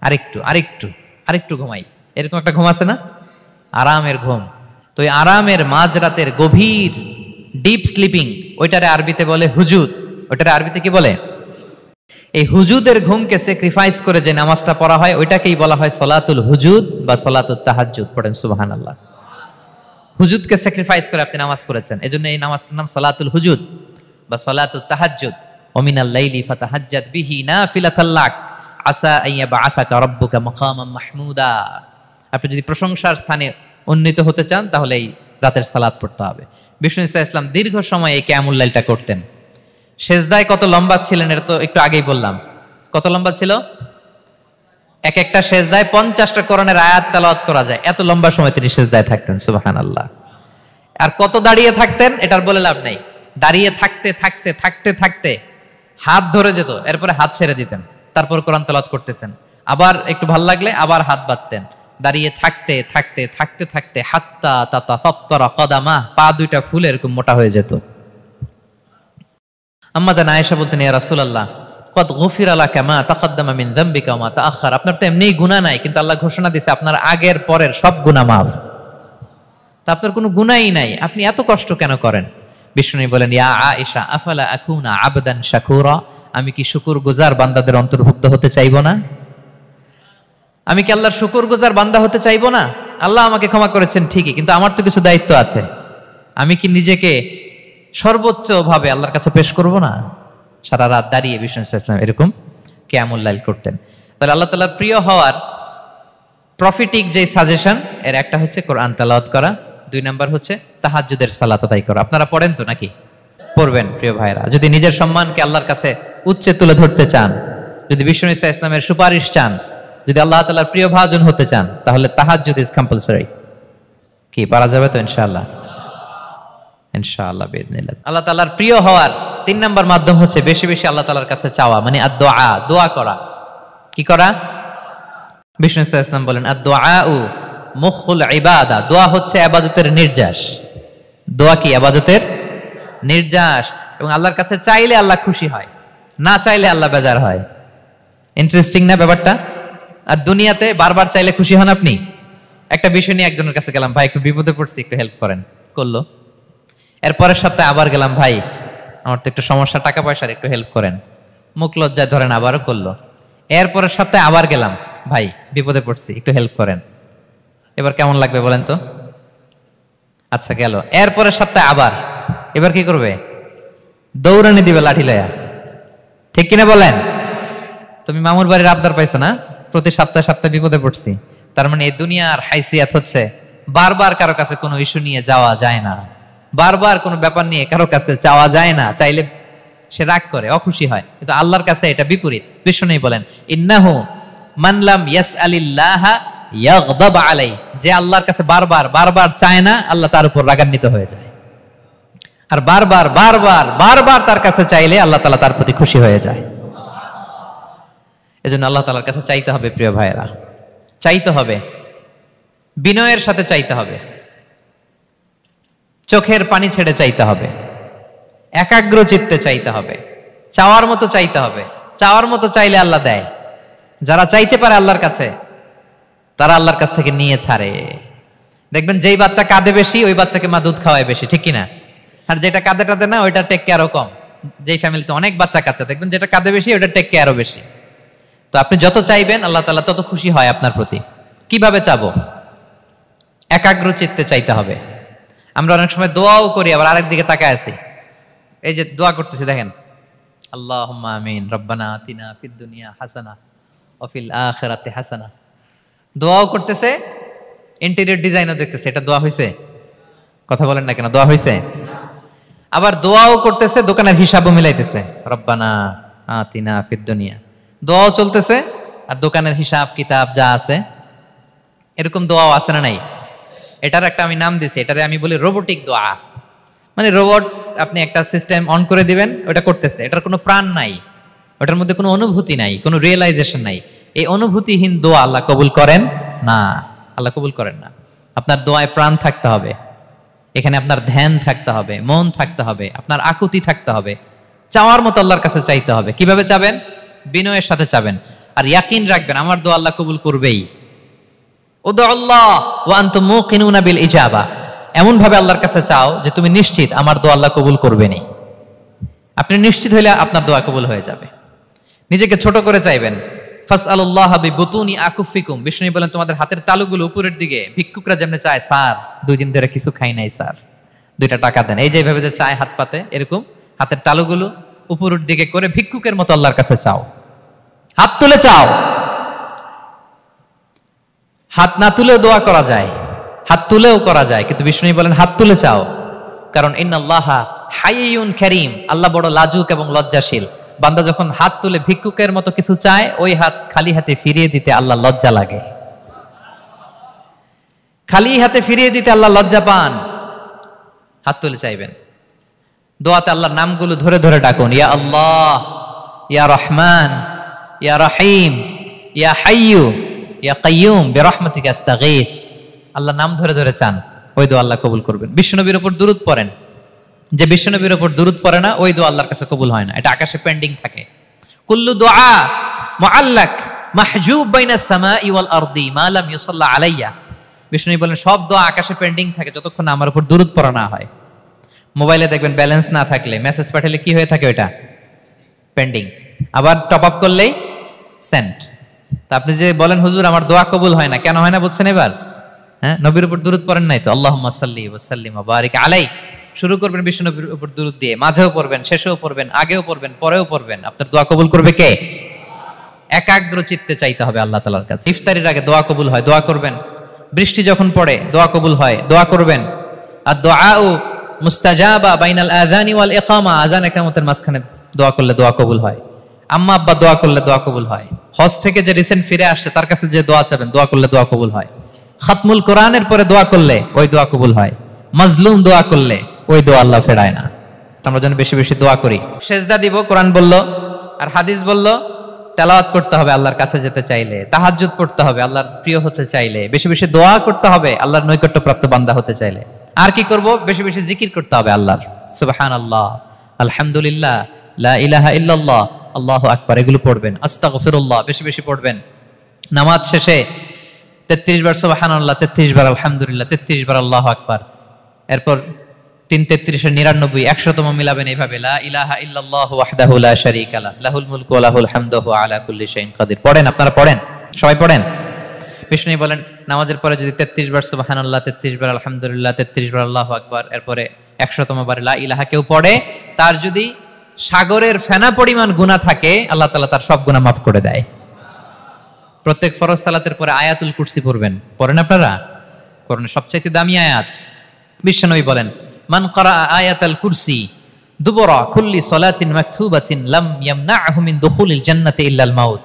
আরেকটু আরেকটু আরেকটু ঘুমাই, এরকম একটা ঘুম আছে না? আরামের ঘুম। তো এই আরামের মাঝরাতের গভীর ডিপ স্লিপিং, ওইটারে আরবিতে বলে হুজুদ। ওইটারে আরবিতে কি বলে? এই হুজুদের ঘুমকে স্যাক্রিফাইস করে যে নামাজটা পড়া হয় ওইটাকেই বলা হয় সলাতুল হুজুদ বা সলাতুত তাহাজ্জুদ। পড়েন সুবহানাল্লাহ। হুজুদকে স্যাক্রিফাইস করে আপনি নামাজ পড়েছেন, এজন্য এই নামাজটার নাম সলাতুল হুজুদ বা সলাতুত তাহাজ্জুদ। ওয়া মিনাল লাইলি ফাতাহাজ্জাদ বিহি নাফিলাতাল লাক আসা আইয়া বাআসাকা রাব্বুকা মাকামান মাহমুদা। আপনি যদি প্রশংসার স্থানে উন্নীত হতে চান তাহলে এই রাতের সালাত পড়তে হবে। বিষ্ণু ইসা ইসলাম দীর্ঘ সময় এই কিয়ামুল লাইলটা করতেন। সেজদায় কত লম্বা ছিলেন এটা তো একটু আগেই বললাম। কত লম্বা ছিল? এক একটা সেজদায় 50টা কোরআনের আয়াত তেলাওয়াত করা যায়, এত লম্বা সময় তিনি সেজদায় থাকতেন। সুবহানাল্লাহ। আর কত দাঁড়িয়ে থাকতেন এটার বলে লাভ নাই। দাঁড়িয়ে থাকতে থাকতে থাকতে থাকতে হাত ধরে যেত, এরপরে হাত ছেড়ে দিতেন, তারপর কোরআন তেলাওয়াত করতেছেন। আবার একটু ভাল লাগলে আবার হাত বাঁধতেন। দাঁড়িয়ে থাকতে থাকতে থাকতে থাকতে হাত্তা তাতাফাত্তারা কদামা, পা দুইটা ফুলে এরকম মোটা হয়ে যেত। আম্মা জান আয়েশা বলতেন, ইয়া রাসূলুল্লাহ কদ গুফিরা লাকা মা তাকদ্দামা মিন যামবিকা ওয়া মা তাআখার। আপনার তো এমনিই গুনাহ নাই, কিন্তু আল্লাহ ঘোষণা দিয়েছে আপনার আগের পরের সব গুনাহ মাফ। তা আপনার কোনো গুনাহই নাই, আপনি এত কষ্ট কেন করেন? বিষ্ণু বলেন, ইয়া আয়েশা আফালা আকুনা আবদান শাকুরা, আমি কি শুকরগুজার বান্দাদের অন্তর্ভুক্ত হতে চাইবো না? আমি কি আল্লাহর শুকরগুজার বান্দা হতে চাইবো না? আল্লাহ আমাকে ক্ষমা করেছেন ঠিকই, কিন্তু আমার তো কিছু দায়িত্ব আছে। আমি কি নিজেকে সর্বোচ্চ ভাবে আল্লাহর কাছে পেশ করব না? সারা রাত দাঁড়িয়ে বিষ্ণু ইসলাম এরকম কিয়ামুল লাইল করতেন। তাহলে আল্লাহ তাআলার প্রিয় হওয়ার প্রফিটিক যে সাজেশন, এর একটা হচ্ছে কোরআন তেলাওয়াত করা, 2 নাম্বার হচ্ছে তাহাজ্জুদের সালাত আদায় করা। আপনারা পড়েন তো নাকি? পড়বেন প্রিয় ভাইরা। যদি নিজের সম্মানকে আল্লাহর কাছে উচ্চে তুলে ধরতে চান, যদি বিষ্ণু ইসলামের সুপারিশ চান, যদি আল্লাহ তাআলার প্রিয় ভাজন হতে চান, তাহলে তাহাজ্জুদ ইজ কম্পালসরি। কি পারা যাবে তো? ইনশাআল্লাহ, ইনশাআল্লাহ বিইذنিল্লাহ। আল্লাহ তাআলার প্রিয় হওয়ার 3 নাম্বার মাধ্যম হচ্ছে বেশি বেশি আল্লাহ তাআলার কাছে চাওয়া, মানে আদ-দুআ, দোয়া করা। কি করা? বিষ্ণু ইসলাম বলেন, আদ-দুআউ মুখুল ইবাদা, দোয়া হচ্ছে ইবাদতের নির্যাস। দোয়া কি? ইবাদতের নির্যাস। এবং আল্লাহর কাছে চাইলে আল্লাহ খুশি হয়, না চাইলে আল্লাহ বেজার হয়। ইন্টারেস্টিং না ব্যাপারটা? আর দুনিয়াতে বারবার চাইলে খুশি হন আপনি? একটা বিষয় নিয়ে একজনের কাছে গেলাম, ভাই একটু বিপদে পড়ছি, একটু হেল্প করেন, করলো। এরপরের সপ্তাহে আবার গেলাম, ভাই আমার তো একটু সমস্যা, টাকা পয়সার, একটু হেল্প করেন, মুখ লজ্জায় ধরেন, আবারও করলো। এরপরের সপ্তাহে আবার গেলাম, ভাই বিপদে পড়ছি, একটু হেল্প করেন। এবার কেমন লাগবে বলেন তো? আচ্ছা গেল। এরপরের সপ্তাহে আবার, এবার কি করবে? দৌড়ানি দিবে লাঠি লয়া। ঠিক কিনা বলেন? তুমি মামুর বাড়ির আবদার পাইছো না, প্রতি সপ্তাহে সপ্তাহে বিপদে পড়ছি। তার মানে এই দুনিয়ার হাইসিয়াত হচ্ছে বারবার কারো কাছে কোনো ইস্যু নিয়ে যাওয়া যায় না, বারবার কোনো ব্যাপার নিয়ে কারো কাছে চাওয়া যায় না। চাইলে সে রাগ করে, অখুশি হয়, কিন্তু আল্লাহর কাছে এটা বিপরীত। বিষ্ণু বলেন, ইন্নাহু মান লাম ইয়াসআলিল্লাহা ইয়াগদাব আলাই, যে আল্লাহর কাছে বারবার বারবার চায় না, আল্লাহ তার উপর রাগান্বিত হয়ে যায়। আর বারবার বারবার বারবার তার কাছে চাইলে আল্লাহ তাআলা তার প্রতি খুশি হয়ে যায়। এজন্য আল্লাহ তাআলার কাছে চাইতে হবে প্রিয় ভাইয়েরা, চাইতে হবে, বিনয়ের সাথে চাইতে হবে, চোখের পানি ছেড়ে চাইতে হবে, একাগ্র চিত্তে চাইতে হবে, চাওয়ার মতো চাইতে হবে। চাওয়ার মতো চাইলে আল্লাহ দেয়। যারা চাইতে পারে আল্লাহর কাছে, তারা আল্লাহর কাছ থেকে নিয়ে ছাড়ে। দেখবেন যেই বাচ্চা কাঁদে বেশি, ওই বাচ্চাকে মা দুধ খাওয়ায় বেশি, ঠিক কিনা? আর যেটা কাঁদে টাদে না, ওইটা টেক কেয়ারও কম। যেই ফ্যামিলিতে অনেক বাচ্চা কাচ্চা, দেখবেন যেটা কাঁদে বেশি, ওইটা টেক কেয়ারও বেশি। তো আপনি যত চাইবেন আল্লাহ তাআলা তত খুশি হয় আপনার প্রতি। কিভাবে চাবো? একাগ্র চিত্তে চাইতে হবে। আমরা অনেক সময় দোয়াও করি, আবার আরেক দিকে তাকায় আছি। এই যে দোয়া করতেছি, দেখেন, আল্লাহুম্মা আমিন, রব্বানা আতিনা ফিদ দুনিয়া হাসানা ওয়া ফিল আখিরাতি হাসানা। দোয়াও করতেছে, ইন্টেরিয়র ডিজাইনও দেখতেছে। এটা দোয়া হইছে? কথা বলেন না কেন, দোয়া হইছে? আবার দোয়াও করতেছে, দোকানের হিসাবও মিলাইতেছে, রব্বানা আতিনা ফিদ দুনিয়া। দোয়াও চলতেছে আর দোকানের হিসাব কিতাব যা আছে, এরকম দোয়াও আছে না নাই? এটার একটা আমি নাম দিছি, এটারে আমি বলি রোবোটিক দোয়া। মানে রোবট, আপনি একটা সিস্টেম অন করে দিবেন, ওটা করতেছে, এটার কোনো প্রাণ নাই, ওটার মধ্যে কোনো অনুভূতি নাই, কোনো রিয়েলাইজেশন নাই। এই অনুভূতিহীন দোয়া আল্লাহ কবুল করেন না, আল্লাহ কবুল করেন না। আপনার দোয়ায় প্রাণ থাকতে হবে, এখানে আপনার ধ্যান থাকতে হবে, মন থাকতে হবে, আপনার আকুতি থাকতে হবে, চাওয়ার মতো আল্লাহর কাছে চাইতে হবে। কিভাবে চাবেন? বিনয়ের সাথে চাবেন, আর ইয়াকিন রাখবেন আমার দোয়া আল্লাহ কবুল করবেই। উদুল্লাহ ওয়া আনতুম মুকিনুনা বিল ইজাবা, এমন ভাবে আল্লাহর কাছে চাও যে তুমি নিশ্চিত আমার দোয়া আল্লাহ কবুল করবেনই। আপনি নিশ্চিত হইলে আপনার দোয়া কবুল হয়ে যাবে। নিজেকে ছোট করে চাইবেন। ফাসআলুল্লাহ বিবুতুনি আকুফিকুম, বিষ্ণু বলেন তোমাদের হাতের তালুগুলো উপরের দিকে। ভিক্ষুকরা যেমন চায়, স্যার 2 দিন ধরে কিছু খাই নাই স্যার, 2টা টাকা দেন, এই যে এইভাবে যে চায় হাত পাতে, এরকম হাতের তালুগুলো উপরের দিকে করে ভিক্ষুকের মতো আল্লাহর কাছে চাও। হাত তুলে চাও, হাত না তুলেও দোয়া করা যায়, হাত তুলেও করা যায়, কিন্তু বিষ্ণু বলেন হাত তুলে চাও। কারণ ইন্নাল্লাহা হাইয়ুন কারীম, আল্লাহ বড় লাজুক এবং লজ্জাশীল। বান্দা যখন হাত তুলে ভিক্ষুকের মতো কিছু চায়, ওই হাত খালি হাতে ফিরিয়ে দিতে আল্লাহ লজ্জা লাগে। খালি হাতে ফিরিয়ে দিতে আল্লাহ লজ্জা পান। হাত তুলে চাইবেন। দোয়াতে আল্লাহর নামগুলো ধরে ধরে ডাকুন, ইয়া আল্লাহ, ইয়া রহমান, ইয়া রহিম, ইয়া হাইয়ু, ইয়া কাইয়ুম বিরহমাতিকা আস্তাগীথ। আল্লাহ নাম ধরে ধরে চান, ওই দোয়া আল্লাহ কবুল করবেন। বিশ্বনবীর উপর দুরূদ পড়েন, যে বিশ্বনবীর উপর দুরূদ পড়ে না, ওই দোয়া আল্লাহর কাছে কবুল হয় না, এটা আকাশে পেন্ডিং থাকে। কুল্লু দুআ মুআল্লাক মাহজুব বাইনাস সামাই ওয়াল আরদি মা লাম ইউসাল্লা আলাইয়া। বিষ্ণু বলেন সব দোয়া আকাশে পেন্ডিং থাকে যতক্ষণ আমার উপর দুরূদ পড়া না হয়। মোবাইলে দেখবেন ব্যালেন্স না থাকলে, মেসেজ পাঠালে কি হয়ে থাকে, ওইটা পেন্ডিং। আবার টপ আপ করলেই সেন্ট। তা আপনি যে বলেন হুজুর আমার দোয়া কবুল হয় না, কেন হয় না বুঝছেন এবার? হ্যাঁ, নবীর উপর দুরূদ পড়েন নাই তো। আল্লাহুম্মা সাল্লি ওয়া সাল্লিম ওয়া বারিক আলাই। শুরু করবেন বিষ্ণু নবীর উপর দুরূদ দিয়ে, মাঝেও পড়বেন, শেষেও পড়বেন, আগেও পড়বেন, পরেও পড়বেন। আপনার দোয়া কবুল করবে কে? একাগ্র চিত্তে চাইতে হবে আল্লাহ তাআলার কাছে। ইফতারির আগে দোয়া কবুল হয়, দোয়া করবেন। বৃষ্টি যখন পড়ে দোয়া কবুল হয়, দোয়া করবেন। আর দুআউ মুস্তাজাবা বাইনাল আযানি ওয়াল ইকামা, আযান ইকামতের মাঝখানে দোয়া করলে দোয়া কবুল হয়। আম্মা আব্বা দোয়া করলে দোয়া কবুল হয়। হজ থেকে যে রিসেন্ট ফিরে আসছে তার কাছে যে দোয়া চাবেন, দোয়া করলে দোয়া কবুল হয়। খাতমুল কোরআনের পরে দোয়া করলে ওই দোয়া কবুল হয়। মাজলুম দোয়া করলে ওই দোয়া আল্লাহ ফেরায় না। আমরা যেন বেশি বেশি দোয়া করি। সেজদা দিব, কোরআন বলল আর হাদিস বলল তেলাওয়াত করতে হবে আল্লাহর কাছে যেতে চাইলে, তাহাজ্জুদ পড়তে হবে আল্লাহর প্রিয় হতে চাইলে, বেশি বেশি দোয়া করতে হবে আল্লাহর নৈকট্যপ্রাপ্ত বান্দা হতে চাইলে। আর কি করব? বেশি বেশি জিকির করতে হবে আল্লাহর। সুবহানাল্লাহ, আলহামদুলিল্লাহ, লা ইলাহা ইল্লাল্লাহ, আল্লাহু আকবার, এগুলো পড়বেন। আস্তাগফিরুল্লাহ বেশি বেশি পড়বেন। নামাজ শেষে 33 বার সুবহানাল্লাহ, 33 বার আলহামদুলিল্লাহ, 33 বার আল্লাহু আকবার। এরপর 3 33 99 100তম মিলাবেন এইভাবে, লা ইলাহা ইল্লাল্লাহু ওয়াহদাহু লা শারীকা লাহু লাহুল মুলকু ওয়া লাহুল হামদু ওয়া আলা কুল্লি শাইইন কাদির। পড়েন, আপনারা পড়েন, সবাই পড়েন। বিষ্ণু বলেন নামাজের পরে যদি 33 বার সুবহানাল্লাহ, 33 বার আলহামদুলিল্লাহ, 33 বার আল্লাহু আকবার, এরপরে 100তম বার লা ইলাহা কেউ পড়ে, তার যদি সাগরের ফেনা পরিমাণ গুনাহ থাকে আল্লাহ তাআলা তার সব গুনাহ মাফ করে দেয়। প্রত্যেক ফরজ সালাতের পরে আয়াতুল কুরসি পড়বেন। পড়েন আপনারা? কোরআনের সবচেয়ে দামি আয়াত। বিশ্বনবী বলেন মান ক্বারা আয়াতাল কুরসি দুবরা কুল্লি সালাতিন মাকতুবাতিন লাম ইয়ামনাহু মিন দুখুলিল জান্নাতি ইল্লাল মাউত।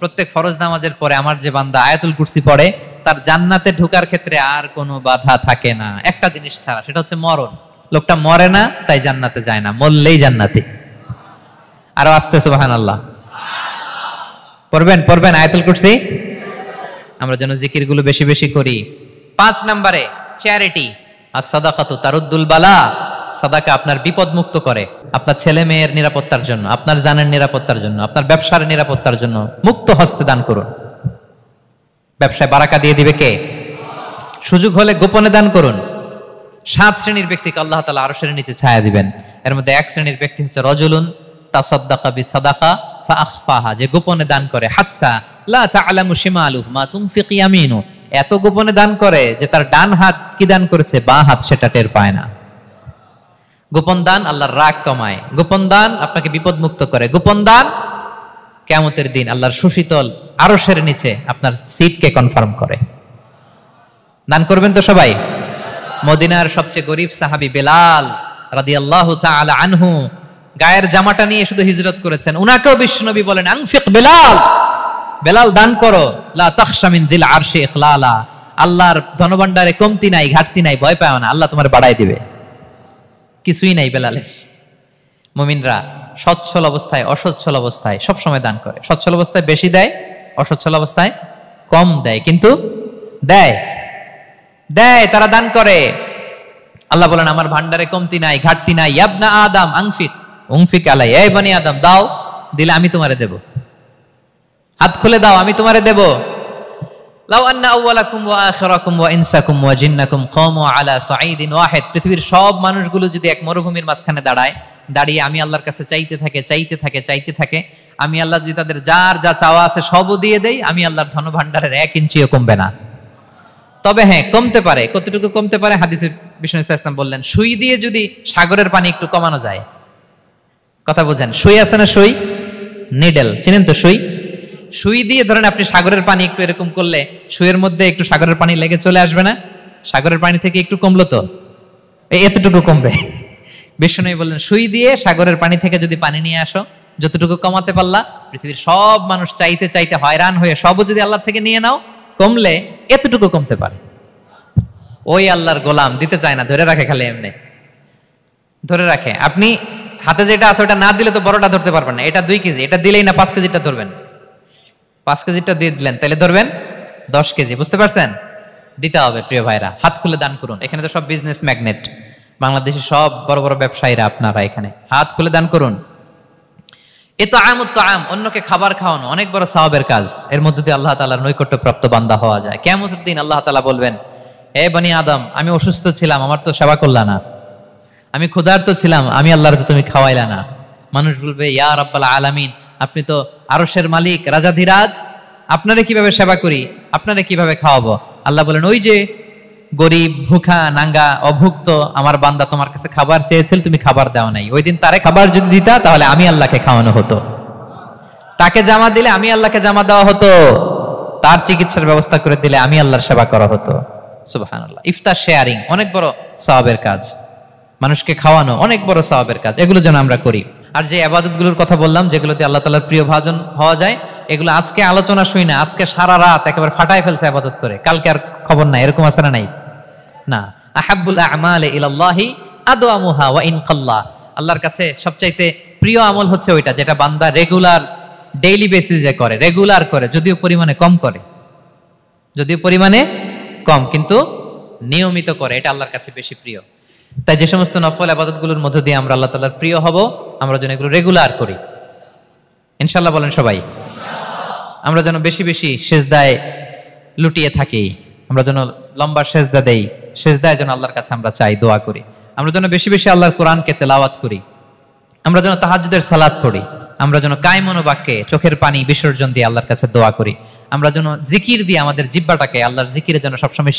প্রত্যেক ফরজ নামাজের পরে আমার যে বান্দা আয়াতুল কুরসি পড়ে তার জান্নাতে ঢোকার ক্ষেত্রে আর কোনো বাধা থাকে না, একটা জিনিস ছাড়া, সেটা হচ্ছে মরণ। লোকটা মরে না তাই জান্নাতে যায় না, মরলেই জান্নাতি। আরো আস্তে সুবহানাল্লাহ পড়বেন আয়াতুল কুরসি। আমরা যেন জিকির গুলো বেশি বেশি করি। 5 নম্বরে চ্যারিটি আর সাদাকাতু তারুদ্দুল বালা। সাদাকা আপনার বিপদ মুক্ত করে, আপনার ছেলে মেয়ের নিরাপত্তার জন্য, আপনার জানের নিরাপত্তার জন্য, আপনার ব্যবসার নিরাপত্তার জন্য মুক্ত হস্তে দান করুন। ব্যবসায় বারাকা দিয়ে দিবে কে? সুযোগ হলে গোপনে দান করুন। 7 শ্রেণীর ব্যক্তিকে আল্লাহ তাআলা আরশের নিচে ছায়া দিবেন। এর মধ্যে 1 শ্রেণীর ব্যক্তি হচ্ছে রজুলুন তাসাদ্দাকা বিসাদাকা ফাআখফাহা, যে গোপনে দান করে, হাত্তা লা তা'লামু শিমালুহু মা তুনফিকু ইয়ামিনু, এত গোপনে দান করে যে তার ডান হাত কি দান করেছে বাঁ হাত সেটা টের পায় না। গোপন দান আল্লাহর রাগ কমায়, গোপন দান আপনাকে বিপদ মুক্ত করে, গোপন দান কিয়ামতের দিন আল্লাহর সুশীতল আরশের নিচে আপনার সিটকে কনফার্ম করে। দান করবেন তো সবাই। মদিনার সবচেয়ে গরিব সাহাবী বেলাল রাদিয়াল্লাহু তাআলা আনহু গায়ের জামাটা নিয়ে শুধু হিজরত করেছেন, উনাকেও বিশ্বনবী বলেন আনফিক বেলাল, বেলাল দান করো, লা তাখশা মিন যিল আরশি ইখলালা, আল্লাহর ধনভাণ্ডারে কমতি নাই, ঘাটতি নাই, ভয় পাও না, আল্লাহ তোমার বাড়ায় দিবে। কিছুই নাই বেলালের। মুমিনরা সচ্ছল অবস্থায় অসচ্ছল অবস্থায় সব সময় দান করে। সচ্ছল অবস্থায় বেশি দেয়, অসচ্ছল অবস্থায় কম দেয়, কিন্তু দেয়। তারা দান করে। আল্লাহ বলেন আমার ভান্ডারে কমতি নাই, ঘাটতি নাই। ইয়াবনা আদম উনফিক আলাই, এই বনি আদম দাও, দিলে আমি তোমারে দেব। হাত খুলে দাও, আমি তোমারে দেব। লাউ আন্না আউওয়ালাকুম ওয়া আখিরাকুম ওয়া ইনসাকুম ওয়া জিন্নাকুম কামু আলা সাঈদিন ওয়াহিদ, পৃথিবীর সব মানুষগুলো যদি এক মরুভূমির মাঝখানে দাঁড়িয়ে আমি আল্লাহর কাছে চাইতে থাকে, আমি আল্লাহ যদি তাদের যার যা চাওয়া আছে সবও দিয়ে দেই, আমি আল্লাহর ধন ভান্ডারের 1 ইঞ্চিও কমবে না। তবে হ্যাঁ, কমতে পারে। কতটুকু কমতে পারে? হাদিসে বিষ্ণু ইসলাম বললেন, সুই দিয়ে যদি সাগরের পানি একটু কমানো যায়। কথা বোঝেন? সুই আছে না, সুই, নিডেল, চিনেন তো সুই? সুই দিয়ে ধরেন আপনি সাগরের পানি একটু এরকম করলে সুইয়ের মধ্যে একটু সাগরের পানি লেগে চলে আসবে না? সাগরের পানি থেকে একটু কমলো তো এতটুকু কমবে। বিষ্ণু বললেন সুই দিয়ে সাগরের পানি থেকে যদি পানি নিয়ে আসো, যতটুকু কমাতে পারলা, পৃথিবীর সব মানুষ চাইতে হয়রান হয়ে সবও যদি আল্লাহ থেকে নিয়ে নাও, কমলে এতটুকু কমতে পারে। ওই আল্লাহর গোলাম দিতে চায় না, ধরে রাখে, খালি এমনি ধরে রাখে। আপনি হাতে যেটা আছে ওটা না দিলে তো বড়টা ধরতে পারবেন না। এটা 2 কেজি, এটা দিলেই না 5 কেজিটা ধরবেন। 5 কেজিটা দিয়ে দিলেন, তাহলে ধরবেন 10 কেজি। বুঝতে পারছেন? দিতে হবে প্রিয় ভাইরা। হাত খুলে দান করুন। এখানে তো সব বিজনেস ম্যাগনেট, বাংলাদেশের সব বড় বড় ব্যবসায়ীরা আপনারা এখানে। হাত খুলে দান করুন। অন্যকে খাবার খাওয়ানো অনেক বড় সওয়াবের কাজ। এর মধ্যে দিয়ে আল্লাহ তাআলার নৈকট্য প্রাপ্ত বান্দা হওয়া যায়। কিয়ামতের দিন আল্লাহ তাআলা বলবেন, হে বনি আদম, আমি অসুস্থ ছিলাম, আমার তো সেবা করলা না। আমি ক্ষুধার্ত ছিলাম, আমি আল্লাহর তো তুমি খাওয়াইলা না। মানুষ বলবে, ইয়া রাব্বাল আলামিন, আপনি তো আরশের মালিক, রাজাধিরাজ, আপনারে কিভাবে সেবা করি, আপনারে কিভাবে খাওয়াবো? আল্লাহ বলেন, ওই যে গরিব, ভুখা, নাঙ্গা, অভুক্ত আমার বান্দা তোমার কাছে খাবার চেয়েছিল, তুমি খাবার দাও নাই। ওই দিন তারে খাবার যদি দিতা, তাহলে আমি আল্লাহকে খাওয়ানো হতো। তাকে জামা দিলে আমি আল্লাহকে জামা দেওয়া হতো। তার চিকিৎসার ব্যবস্থা করে দিলে আমি আল্লাহর সেবা করা হতো। সুবহানাল্লাহ। ইফতার শেয়ারিং অনেক বড় সওয়াবের কাজ। মানুষকে খাওয়ানো অনেক বড় সওয়াবের কাজ। এগুলো যেন আমরা করি। আর যে ইবাদতগুলোর কথা বললাম, যেগুলোতে আল্লাহ তাআলার প্রিয় ভাজন হওয়া যায়, এগুলো আজকে আলোচনা শুই না, আজকে সারা রাত একেবারে ফাটায় ফেলছে ইবাদত করে, কালকে আর খবর নাই, এরকম আছে না? নাই না। আহাব্বুল আমালি ইলাল্লাহি আদওয়ামুহা ওয়া ইন কাল্লা, আল্লাহর কাছে সবচাইতে প্রিয় আমল হচ্ছে ওইটা যেটা বান্দা রেগুলার, ডেইলি বেসিসে করে, রেগুলার করে, যদিও পরিমাণে কম করে, কিন্তু নিয়মিত করে, এটা আল্লাহর কাছে বেশি প্রিয়। তাই যে সমস্ত নফল ইবাদতগুলোর মধ্য দিয়ে আমরা আল্লাহ তাআলার প্রিয় হব, আমরা যেন এগুলো রেগুলার করি, ইনশাআল্লাহ। বলেন সবাই। আমরা যেন বেশি বেশি সেজদায় লুটিয়ে থাকি, আমরা যেন লম্বা সেজদা দেই, সেজদায় যেন আল্লাহর কাছে আমরা চাই, দোয়া করি। আমরা যেন বেশি বেশি আল্লাহর কোরআনকে তেলাওয়াত করি, আমরা যেন তাহাজ্জুদের সালাত পড়ি, আমরা যেন কায়মন বাক্যে চোখের পানি বিসর্জন দিয়ে আল্লাহর কাছে দোয়া করি, আমরা যেন জিকির দিয়ে আমাদের জিহ্বাটাকে আল্লাহর জিকিরে যেন সবসময়